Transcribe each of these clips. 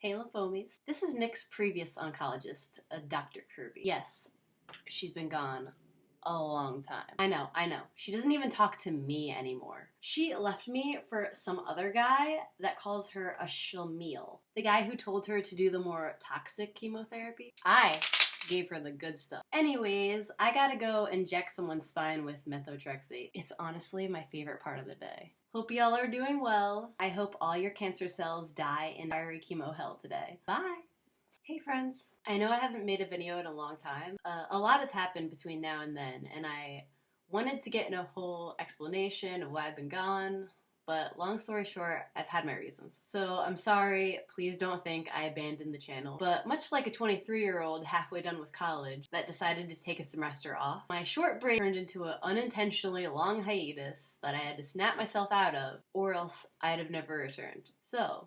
Hey lymphomies. This is Nick's previous oncologist, Dr. Kirby. Yes, she's been gone a long time. I know. She doesn't even talk to me anymore. She left me for some other guy that calls her a schlemiel. The guy who told her to do the more toxic chemotherapy. I gave her the good stuff. Anyways, I gotta go inject someone's spine with methotrexate. It's honestly my favorite part of the day. Hope y'all are doing well. I hope all your cancer cells die in fiery chemo hell today. Bye! Hey friends! I know I haven't made a video in a long time. A lot has happened between now and then, and I wanted to get in a whole explanation of why I've been gone, but long story short, I've had my reasons. So I'm sorry, please don't think I abandoned the channel. But much like a 23-year-old halfway done with college that decided to take a semester off, my short break turned into an unintentionally long hiatus that I had to snap myself out of, or else I'd have never returned. So,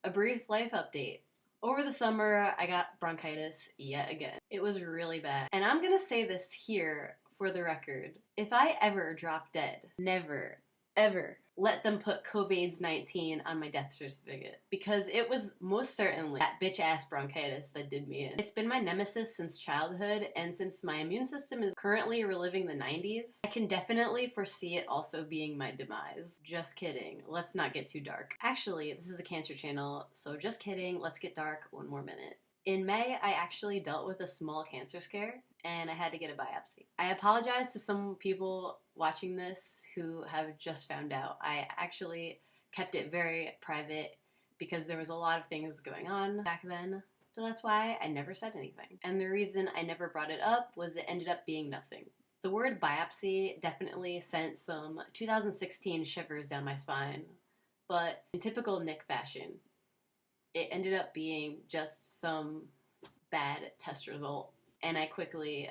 a brief life update. Over the summer, I got bronchitis yet again. It was really bad. And I'm gonna say this here for the record. If I ever drop dead, never, ever let them put COVID-19 on my death certificate, because it was most certainly that bitch-ass bronchitis that did me in. It's been my nemesis since childhood, and since my immune system is currently reliving the 90s, I can definitely foresee it also being my demise. Just kidding. Let's not get too dark. Actually, this is a cancer channel, so just kidding. Let's get dark one more minute. In May, I actually dealt with a small cancer scare, and I had to get a biopsy. I apologize to some people watching this who have just found out. I actually kept it very private because there was a lot of things going on back then, so that's why I never said anything. And the reason I never brought it up was it ended up being nothing. The word biopsy definitely sent some 2016 shivers down my spine, but in typical Nick fashion, it ended up being just some bad test result, and I quickly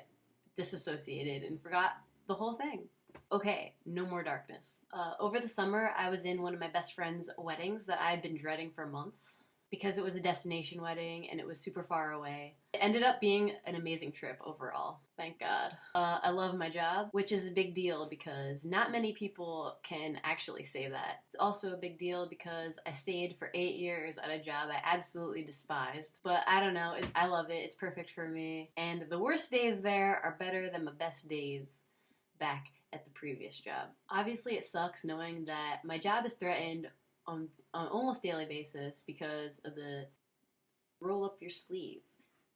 disassociated and forgot the whole thing. Okay, no more darkness. Over the summer, I was in one of my best friend's weddings that I had been dreading for months because it was a destination wedding and it was super far away. It ended up being an amazing trip overall, thank God. I love my job, which is a big deal because not many people can actually say that. It's also a big deal because I stayed for 8 years at a job I absolutely despised, but I don't know, I love it, it's perfect for me, and the worst days there are better than my best days back at the previous job. Obviously it sucks knowing that my job is threatened on almost daily basis because of the roll up your sleeve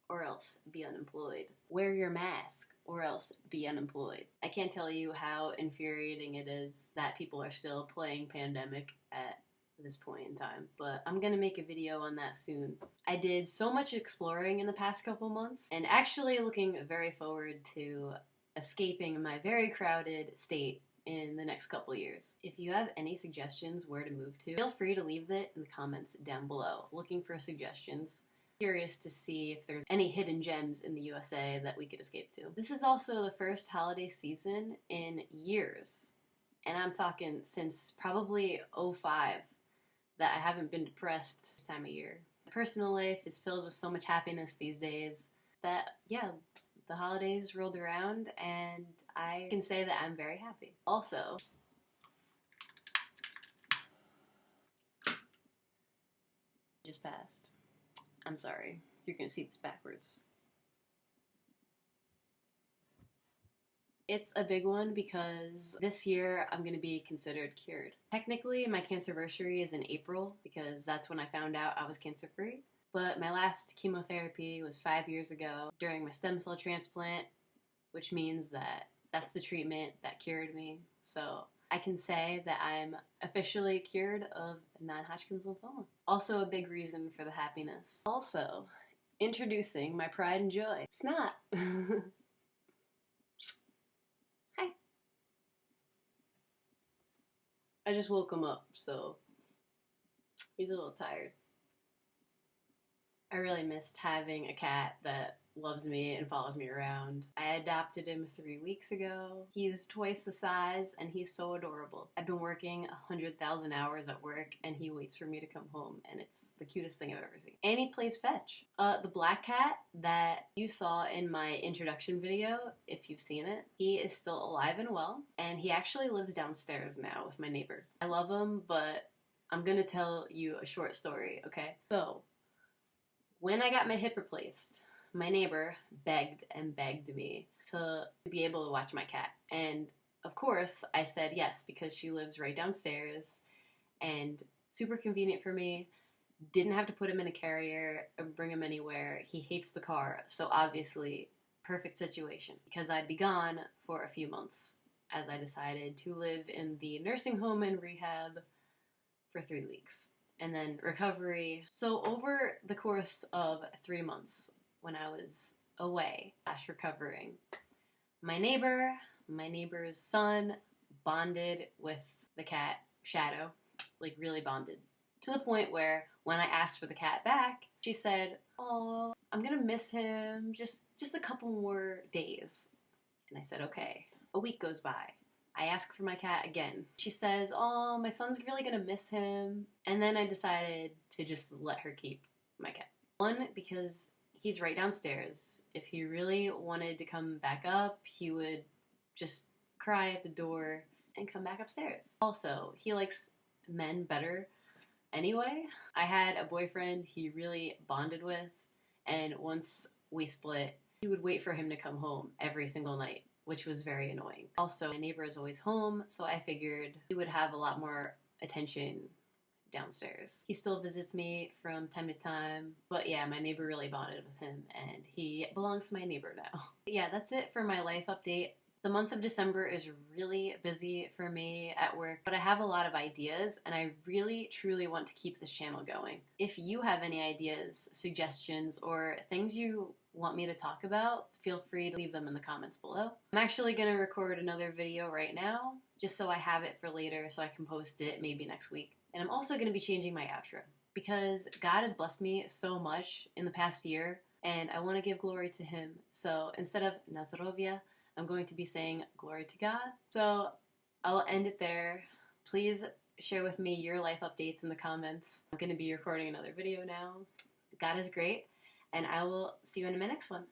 or else be unemployed. Wear your mask or else be unemployed. I can't tell you how infuriating it is that people are still playing pandemic at this point in time, but I'm gonna make a video on that soon. I did so much exploring in the past couple months and actually looking very forward to escaping my very crowded state in the next couple years. If you have any suggestions where to move to, feel free to leave that in the comments down below. Looking for suggestions. Curious to see if there's any hidden gems in the USA that we could escape to. This is also the first holiday season in years, and I'm talking since probably '05 that I haven't been depressed this time of year. My personal life is filled with so much happiness these days that, yeah, the holidays rolled around and I can say that I'm very happy. Also, just passed. I'm sorry. You're gonna see this backwards. It's a big one because this year I'm gonna be considered cured. Technically, my cancerversary is in April because that's when I found out I was cancer-free. But my last chemotherapy was 5 years ago during my stem cell transplant, which means that that's the treatment that cured me. So I can say that I'm officially cured of non-Hodgkin's lymphoma. Also a big reason for the happiness. Also, introducing my pride and joy. Snot! Hi. I just woke him up, so he's a little tired. I really missed having a cat that loves me and follows me around. I adopted him 3 weeks ago. He's twice the size and he's so adorable. I've been working 100,000 hours at work and he waits for me to come home, and it's the cutest thing I've ever seen. And he plays fetch. The black cat that you saw in my introduction video, if you've seen it, he is still alive and well, and he actually lives downstairs now with my neighbor. I love him, but I'm gonna tell you a short story, okay? So, When I got my hip replaced, my neighbor begged and begged me to be able to watch my cat. And of course, I said yes because she lives right downstairs and super convenient for me. Didn't have to put him in a carrier or bring him anywhere. He hates the car, so obviously, perfect situation because I'd be gone for a few months as I decided to live in the nursing home and rehab for 3 weeks and then recovery. So over the course of 3 months when I was away recovering, my neighbor's son bonded with the cat Shadow, like really bonded, to the point where when I asked for the cat back, she said, "Oh, I'm gonna miss him, just a couple more days." And I said, okay. A week goes by. I ask for my cat again. She says, "Oh, my son's really gonna miss him." And then I decided to just let her keep my cat. One, because he's right downstairs. If he really wanted to come back up, he would just cry at the door and come back upstairs. Also, he likes men better anyway. I had a boyfriend he really bonded with, and once we split, he would wait for him to come home every single night, which was very annoying. Also, my neighbor is always home, so I figured he would have a lot more attention downstairs. He still visits me from time to time, but yeah, my neighbor really bonded with him, and he belongs to my neighbor now. Yeah, that's it for my life update. The month of December is really busy for me at work, but I have a lot of ideas and I really, truly want to keep this channel going. If you have any ideas, suggestions, or things you want me to talk about, feel free to leave them in the comments below. I'm actually going to record another video right now, just so I have it for later so I can post it maybe next week. And I'm also going to be changing my outro because God has blessed me so much in the past year and I want to give glory to Him. So instead of Nazdrovia, I'm going to be saying glory to God. So I'll end it there. Please share with me your life updates in the comments. I'm going to be recording another video now. God is great, and I will see you in my next one.